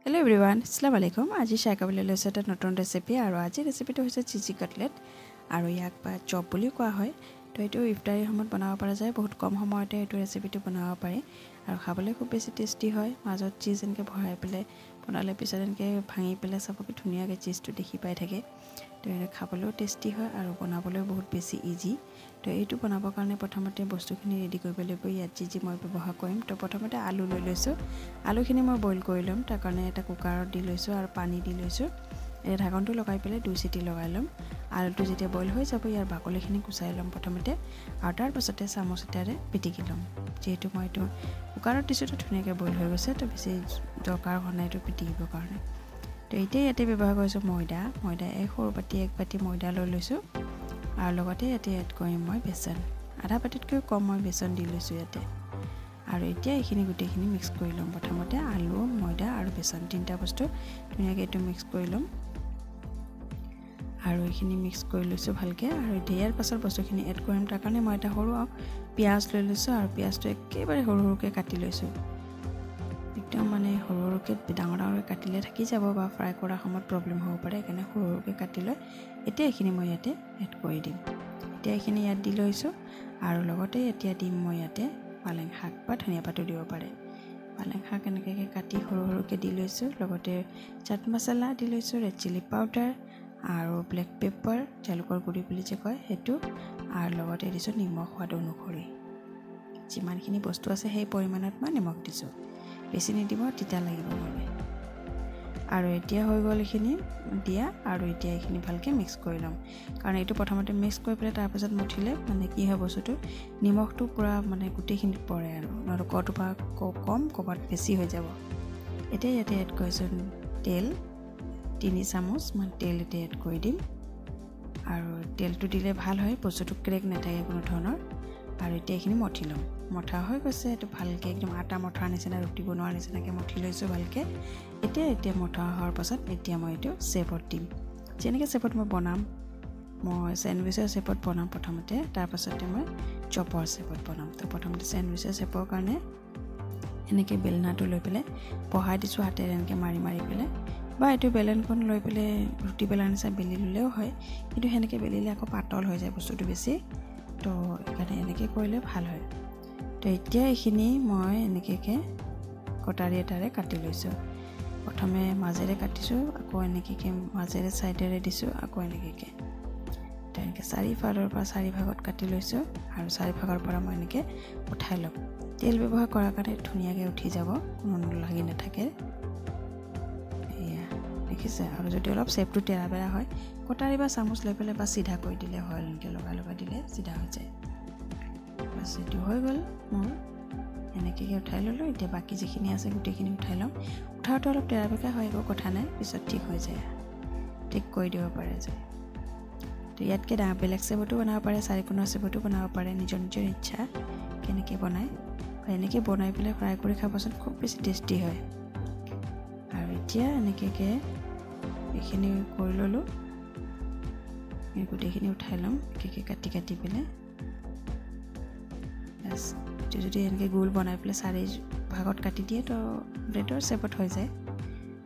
Hello everyone, Assalamu alaikum. আজি share কৰিবলৈ লৈছোঁ এটা নতুন ৰেচিপি আৰু আজি ৰেচিপিটো হৈছে চিজি কাটলেট আৰু ইয়াক বা চপ বুলি কোৱা হয়। তো এইটো ইফতাৰীৰ সময়ত বনাব পৰা যায়, বহুত কম সময়তে এইটো ৰেচিপিটো বনাব পাৰি আৰু খাবলৈ খুব বেছি টেষ্টি হয়। মাজত চিজ এনেকৈ ভৰাই পেলাই বনালে পিছত এনেকৈ ভাঙি পেলাই চাবকে ধুনীয়াকৈ চিজটো দেখি পাই থাকে। তো এনে খাবলৈও টেষ্টি হয় আৰু বনাবলৈও বহুত বেছি ইজি। তো এইটো বনাবৰ কাৰণে প্ৰথমতে বস্তুখিনি ৰেডি কৰিব লাগিব। ইয়াত যি মই ব্যৱহাৰ কৰিম, তো প্ৰথমতে আলু লৈ লৈছোঁ। আলুখিনি মই বইল কৰি ল'ম, তাৰ কাৰণে এটা কুকাৰত দি লৈছোঁ আৰু পানী দি লৈছোঁ। এই ঢাকনটো লগাই পেলাই 2 চিটি লগাই ল'ম। আলুটো যেতিয়া বইল হৈ যাব, ইয়াৰ বাকলিখিনি গুচাই ল'ম প্ৰথমতে আৰু তাৰ পাছতে চামুচ এটাৰে পিটিকি ল'ম। যিহেতু মই এইটো কুকাৰত দিছোঁ, তো ধুনীয়াকৈ বইল হৈ গৈছে, তো বেছি দৰকাৰ হোৱা নাই এইটো পিটিকিবৰ কাৰণে। তো এতিয়া ইয়াতে ব্যৱহাৰ কৰিছোঁ ময়দা এক সৰু বাতি 1 বাতি ময়দা লৈ লৈছোঁ আৰু লগতে ইয়াতে এড কৰিম মই বেচন। আধা বাতিতকৈ কম মই বেচন দি লৈছোঁ ইয়াতে। আৰু এতিয়া এইখিনি গোটেইখিনি মিক্স কৰি ল'ম। প্ৰথমতে আলু, ময়দা আৰু বেচন তিনিটা বস্তু ধুনীয়াকৈ এইটো মিক্স কৰি ল'ম আৰু এইখিনি মিক্স কৰি লৈছোঁ ভালকৈ। আৰু এতিয়া ইয়াৰ পাছত বস্তুখিনি এড কৰিম। তাৰ কাৰণে মই এটা সৰু পিঁয়াজ লৈ লৈছোঁ আৰু পিঁয়াজটো একেবাৰে সৰু সৰুকৈ কাটি লৈছোঁ। একদম মানে সৰু সৰুকৈ ডাঙৰকৈ কাটিলে থাকি যাব বা ফ্ৰাই কৰাৰ সময়ত প্ৰব্লেম হ'ব পাৰে, সেইকাৰণে সৰু সৰুকৈ কাটি লৈ এতিয়া এইখিনি মই ইয়াতে এড কৰি দিম। এতিয়া এইখিনি ইয়াত দি লৈছোঁ আৰু লগতে এতিয়া দিম মই ইয়াতে পালেং শাক বা ধনিয়া পাতো দিব পাৰে। পালেং শাক এনেকৈ কাটি সৰু সৰুকৈ দি লৈছোঁ। লগতে চাট মছলা দি লৈছোঁ, ৰেড চিলি পাউডাৰ আৰু ব্লেক পেপাৰ, জালুকৰ গুড়ি বুলি যে কয় সেইটো, আৰু লগতে দিছোঁ নিমখ সোৱাদ অনুসৰি। যিমানখিনি বস্তু আছে সেই পৰিমাণত মই নিমখ দিছোঁ, বেছি নিদিব, তিতা লাগিব মানে। আৰু এতিয়া হৈ গ'ল এইখিনি দিয়া আৰু এতিয়া এইখিনি ভালকৈ মিক্স কৰি ল'ম। কাৰণ এইটো প্ৰথমতে মিক্স কৰি পেলাই তাৰপাছত মঠিলে মানে কি হয় বস্তুটো নিমখটো পূৰা মানে গোটেইখিনিত পৰে আৰু নহ'লে ক'ৰবাত কম ক'ৰবাত বেছি হৈ যাব। এতিয়া ইয়াতে এড কৰিছোঁ তেল 3 চামুচ মান তেল এতিয়া এড কৰি দিম। আৰু তেলটো দিলে ভাল হয়, বস্তুটো ক্ৰেক নাথাকে কোনো ধৰণৰ। আৰু এতিয়া এইখিনি মঠি ল'ম। মঠা হৈ গৈছে, এইটো ভালকৈ একদম আটা মঠাৰ নিচিনা, ৰুটি বনোৱাৰ নিচিনাকৈ মঠি লৈছোঁ ভালকৈ। এতিয়া মঠা হোৱাৰ পাছত এতিয়া মই এইটো শ্বেপত দিম। যেনেকৈ শ্বেপত মই বনাম, মই চেণ্ডউইচৰ শ্বেপত বনাম প্ৰথমতে, তাৰপাছতে মই চপৰ শ্বেপত বনাম। তো প্ৰথমতে চেণ্ডউইচৰ শ্বেপৰ কাৰণে এনেকৈ বেলনাটো লৈ পেলাই বহাই দিছোঁ হাতেৰে এনেকৈ মাৰি মাৰি পেলাই, বা এইটো বেলনখন লৈ পেলাই ৰুটি বেলাৰ নিচিনা বেলি ল'লেও হয়, কিন্তু সেনেকৈ বেলিলে আকৌ পাতল হৈ যায় বস্তুটো বেছি, তো সেইকাৰণে এনেকৈ কৰিলে ভাল হয়। তো এতিয়া এইখিনি মই এনেকৈ কটাৰী এটাৰে কাটি লৈছোঁ। প্ৰথমে মাজেৰে কাটিছোঁ, আকৌ এনেকৈ মাজেৰে ছাইডেৰে দিছোঁ, আকৌ এনেকৈ তেনেকৈ 4 ফালৰ পৰা 4 ভাগত কাটি লৈছোঁ আৰু 4 ভাগৰ পৰা মই এনেকৈ উঠাই ল'ম। তেল ব্যৱহাৰ কৰাৰ কাৰণে ধুনীয়াকৈ উঠি যাব, কোনো লাগি নাথাকে। এয়া দেখিছে। আৰু যদি অলপ শ্বেপটো তেৰা বেৰা হয়, কটাৰী বা চামুচ লৈ পেলাই বা চিধা কৰি দিলে হয়, এনেকৈ লগাই দিলে চিধা হৈ যায়। বাছ এইটো হৈ গ'ল মোৰ। এনেকৈ উঠাই ল'লোঁ। এতিয়া বাকী যিখিনি আছে গোটেইখিনি উঠাই ল'ম। উঠাওঁতে অলপ তেৰা বেকা হয়, একো কথা নাই, পিছত ঠিক হৈ যায়, ঠিক কৰি দিব পাৰে যায়। তো ইয়াতকৈ বেলেগ শ্বেপতো বনাব পাৰে, 4 কোণৰ শ্বেপতো বনাব পাৰে, নিজৰ নিজৰ ইচ্ছা কেনেকৈ বনায়। এনেকৈ বনাই পেলাই ফ্ৰাই কৰি খাবচোন, খুব বেছি টেষ্টি হয়। আৰু এতিয়া এনেকৈ এইখিনি কৰি ল'লোঁ। গোটেইখিনি উঠাই ল'ম এনেকৈ কাটি কাটি পেলাই। বাছ যদি এনেকৈ গোল বনাই পেলাই 4 ভাগত কাটি দিয়ে, তো ব্ৰেডৰ শ্বেপত হৈ যায়।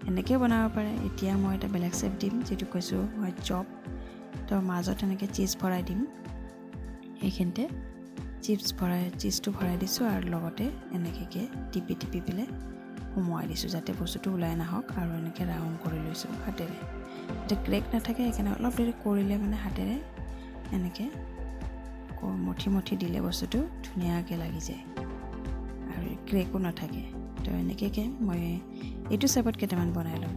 এনেকৈও বনাব পাৰে। এতিয়া মই এটা বেলেগ শ্বেপ দিম, যিটো কৈছোঁ মই চপ। তো মাজত এনেকৈ চিজ ভৰাই দিম, সেইখিনিতে চিজটো ভৰাই দিছোঁ আৰু লগতে এনেকৈ টিপি পেলাই সোমোৱাই দিছোঁ, যাতে বস্তুটো ওলাই নাহক। আৰু এনেকৈ ৰাউণ্ড কৰি লৈছোঁ হাতেৰে, যাতে ক্ৰেক নাথাকে। সেইকাৰণে অলপ দেৰি কৰিলে মানে হাতেৰে এনেকৈ মঠি দিলে বস্তুটো ধুনীয়াকৈ লাগি যায় আৰু ক্ৰেকো নাথাকে। তো এনেকৈ মই এইটো শ্বেপত কেইটামান বনাই ল'ম।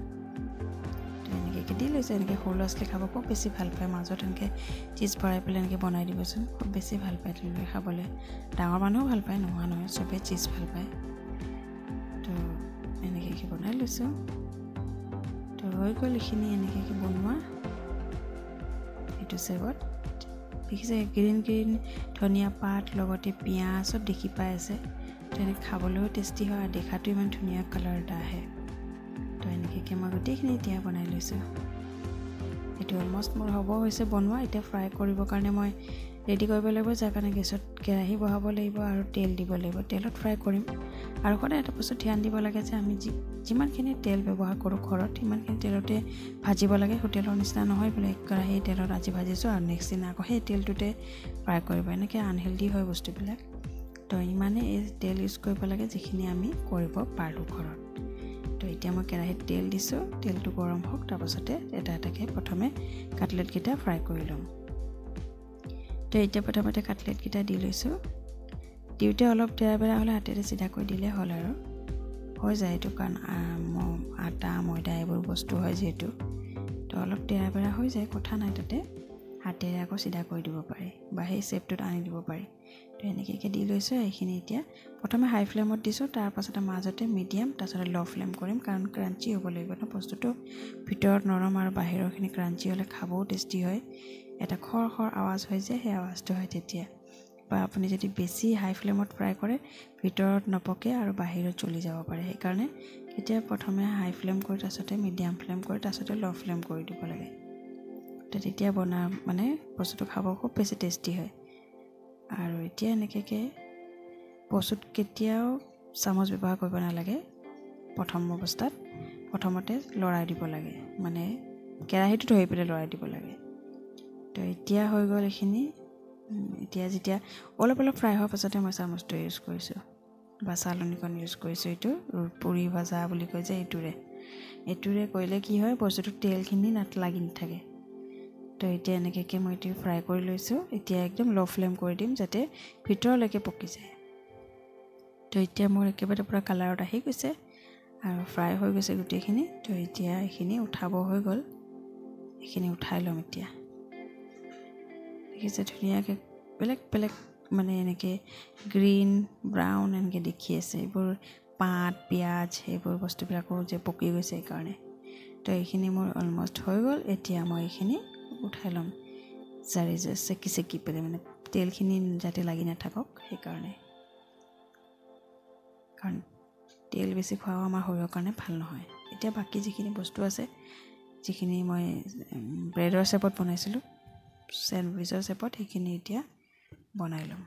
তো এনেকৈ দি লৈছোঁ। এনেকৈ সৰু ল'ৰা ছোৱালী খাব খুব বেছি ভাল পায়। মাজত এনেকৈ চিজ ভৰাই পেলাই এনেকৈ বনাই দিবচোন, খুব বেছি ভাল পায় তেওঁলোকে খাবলৈ। ডাঙৰ মানুহো ভাল পায়, নোহোৱা নহয়, চবেই চিজ ভাল পায়। তো এনেকৈ বনাই লৈছোঁ। তো হৈ গ'ল এইখিনি এনেকৈ বনোৱা এইটো শ্বেপত। দেখিছে গ্ৰীণ ধনিয়া পাত লগতে পিঁয়াজ চব দেখি পাই আছে। তো এনেকৈ খাবলৈও টেষ্টি হয় আৰু দেখাটো ইমান ধুনীয়া কালাৰ এটা আহে। তো এনেকৈ মই গোটেইখিনি এতিয়া বনাই লৈছোঁ। এইটো অলমষ্ট মোৰ হ'ব হৈছে বনোৱা। এতিয়া ফ্ৰাই কৰিবৰ কাৰণে মই ৰেডি কৰিব লাগিব। যাৰ কাৰণে গেছত কেৰাহী বহাব লাগিব আৰু তেল দিব লাগিব। তেলত ফ্ৰাই কৰিম। আৰু সদায় এটা বস্তু ধ্যান দিব লাগে যে আমি যিমানখিনি তেল ব্যৱহাৰ কৰোঁ ঘৰত সিমানখিনি তেলতে ভাজিব লাগে। হোটেলৰ নিচিনা নহয় বোলে কেৰাহী তেলত আজি ভাজিছোঁ আৰু নেক্সট দিনা আকৌ সেই তেলটোতে ফ্ৰাই কৰিব, এনেকৈ আনহেল্ডি হয় বস্তুবিলাক। তো ইমানেই এই তেল ইউজ কৰিব লাগে যিখিনি আমি কৰিব পাৰোঁ ঘৰত। তো এতিয়া মই কেৰাহীত তেল দিছোঁ, তেলটো গৰম হওক, তাৰপাছতে এটা এটাকৈ প্ৰথমে কাটলেটকেইটা ফ্ৰাই কৰি ল'ম। তো এতিয়া প্ৰথমতে কাটলেটকেইটা দি লৈছোঁ। দিওঁতে অলপ তেৰা বেৰা হ'লে হাতেৰে চিধাকৈ দিলে হ'ল আৰু হৈ যায় এইটো, কাৰণ আটা ময়দা এইবোৰ বস্তু হয় যিহেতু। তো অলপ তেৰা বেৰা হৈ যায়, কথা নাই তাতে, হাতেৰে আকৌ চিধা কৰি দিব পাৰি বা সেই শ্বেপটোত আনি দিব পাৰি। তো এনেকৈ দি লৈছোঁ। এইখিনি এতিয়া প্ৰথমে হাই ফ্লেমত দিছোঁ, তাৰপাছতে মাজতে মিডিয়াম, তাৰপাছতে ল' ফ্লেম কৰিম, কাৰণ ক্ৰাঞ্চি হ'ব লাগিব ন বস্তুটো। ভিতৰত নৰম আৰু বাহিৰৰখিনি ক্ৰাঞ্চি হ'লে খাবও টেষ্টি হয়। এটা খৰ খৰ আৱাজ হয় যে, সেই আৱাজটো হয় তেতিয়া। বা আপুনি যদি বেছি হাই ফ্লেমত ফ্ৰাই কৰে ভিতৰত নপকে আৰু বাহিৰত জ্বলি যাব পাৰে। সেইকাৰণে এতিয়া প্ৰথমে হাই ফ্লেম কৰি, তাৰপাছতে মিডিয়াম ফ্লেম কৰি, তাৰপাছতে ল' ফ্লেম কৰি দিব লাগে। তো তেতিয়া মানে বস্তুটো খাব খুব বেছি টেষ্টি হয়। আৰু এতিয়া এনেকৈ বস্তুত কেতিয়াও চামুচ ব্যৱহাৰ কৰিব নালাগে। প্ৰথম অৱস্থাত প্ৰথমতে লৰাই দিব লাগে, মানে কেৰাহীটো ধৰি পেলাই লৰাই দিব লাগে। তো এতিয়া হৈ গ'ল এইখিনি। এতিয়া যেতিয়া অলপ অলপ ফ্ৰাই হোৱাৰ পাছতে মই চামুচটো ইউজ কৰিছোঁ বা চালনীখন ইউজ কৰিছোঁ। এইটো পুৰি ভজা বুলি কয় যে, এইটোৰে কৰিলে কি হয় বস্তুটো তেলখিনি লাগি নাথাকে। তো এতিয়া এনেকৈ মই এইটো ফ্ৰাই কৰি লৈছোঁ। এতিয়া একদম ল' ফ্লেম কৰি দিম যাতে ভিতৰলৈকে পকি যায়। তো এতিয়া মোৰ একেবাৰে পূৰা কালাৰত আহি গৈছে আৰু ফ্ৰাই হৈ গৈছে গোটেইখিনি। তো এতিয়া এইখিনি উঠাব হৈ গ'ল, এইখিনি উঠাই ল'ম এতিয়া। দেখিছে ধুনীয়াকৈ বেলেগ বেলেগ মানে এনেকৈ গ্ৰীণ ব্ৰাউন এনেকৈ দেখি আছে। এইবোৰ পাত পিঁয়াজ সেইবোৰ বস্তুবিলাকো যে পকি গৈছে সেইকাৰণে। তো এইখিনি মোৰ অলমষ্ট হৈ গ'ল। এতিয়া মই এইখিনি উঠাই ল'ম, জাৰি চেকি পেলাই, মানে তেলখিনি যাতে লাগি নাথাকক সেইকাৰণে। কাৰণ তেল বেছি খোৱাও আমাৰ শৰীৰৰ কাৰণে ভাল নহয়। এতিয়া বাকী যিখিনি বস্তু আছে, যিখিনি মই ব্ৰেডৰ শ্বেপত বনাইছিলোঁ, চেণ্ডউইচৰ শ্বেপত, সেইখিনি এতিয়া বনাই ল'ম।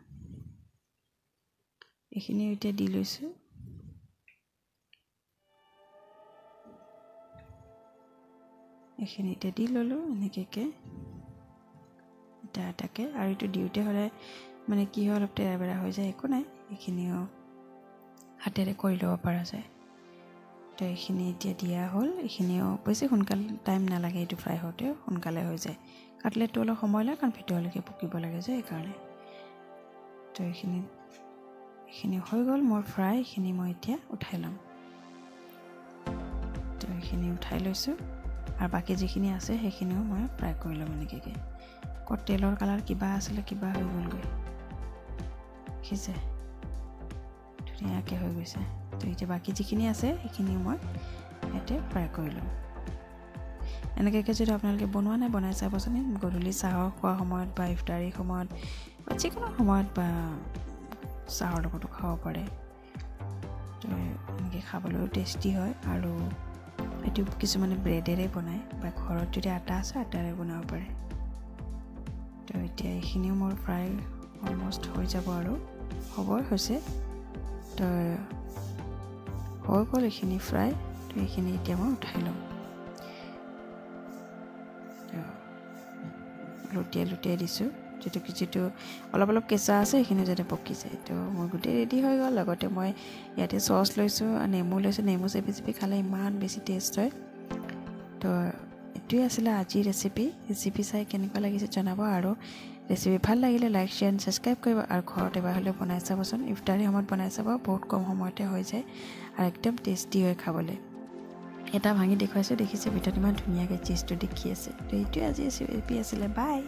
এইখিনি এতিয়া দি লৈছোঁ। এইখিনি এতিয়া দি ল'লোঁ এনেকৈ এটা এটাকৈ। আৰু এইটো দিওঁতে হ'লে মানে কি হয় অলপ তেৰা বেৰা হৈ যায়, একো নাই, এইখিনিও হাতেৰে কৰি ল'ব পৰা যায়। তো এইখিনি এতিয়া দিয়া হ'ল। এইখিনিও বেছি সোনকালে টাইম নালাগে, এইটো ফ্ৰাই হওঁতে সোনকালে হৈ যায়। কাটলেটটো অলপ সময় লাগে কাৰণ ভিতৰলৈকে পকিব লাগে যে, সেইকাৰণে। তো এইখিনি হৈ গ'ল মোৰ ফ্ৰাই। এইখিনি মই এতিয়া উঠাই ল'ম। তো এইখিনি উঠাই লৈছোঁ আৰু বাকী যিখিনি আছে সেইখিনিও মই ফ্ৰাই কৰি ল'ম এনেকৈ। ক'ত তেলৰ কালাৰ কিবা আছিলে, কিবা হৈ গ'লগৈ, দেখিছে ধুনীয়াকৈ হৈ গৈছে। তো এতিয়া বাকী যিখিনি আছে সেইখিনিও মই ইয়াতে ফ্ৰাই কৰি ল'ম। এনেকৈ যদি আপোনালোকে বনোৱা নাই বনাই চাবচোন। গধূলি চাহৰ খোৱা সময়ত বা ইফতাৰীৰ সময়ত বা যিকোনো সময়ত বা চাহৰ লগতো খাব পাৰে। তো এনেকৈ খাবলৈও টেষ্টি হয়। আৰু এইটো কিছুমানে ব্ৰেডেৰে বনায় বা ঘৰত যদি আটা আছে আটাৰে বনাব পাৰে। তো এতিয়া এইখিনিও মোৰ ফ্ৰাই অলমষ্ট হৈ যাব আৰু হ'বই হৈছে। তো হৈ গ'ল এইখিনি ফ্ৰাই। তো এইখিনি এতিয়া মই উঠাই ল'ম। লুটিয়াই দিছোঁ, যিটো অলপ অলপ কেঁচা আছে সেইখিনি যাতে পকি যায়। তো মোৰ গোটেই ৰেডি হৈ গ'ল। লগতে মই ইয়াতে চচ লৈছোঁ, নেমু লৈছোঁ। নেমু চেপি খালে ইমান বেছি টেষ্ট হয়। তো এইটোৱে আছিলে আজিৰ ৰেচিপি চাই কেনেকুৱা লাগিছে জনাব। আৰু ৰেচিপি ভাল লাগিলে লাইক শ্বেয়াৰ এণ্ড ছাবস্ক্ৰাইব কৰিব। আৰু ঘৰত এবাৰ হ'লেও বনাই চাবচোন। ইফতাৰী সময়ত বনাই চাব, বহুত কম সময়তে হৈ যায় আৰু একদম টেষ্টি হয় খাবলৈ। এটা ভাঙি দেখুৱাইছোঁ, দেখিছে ভিতৰত ইমান ধুনীয়াকৈ চিজটো দেখি আছে। তো এইটোৱে আজি ৰেচিপি আছিলে। বাই।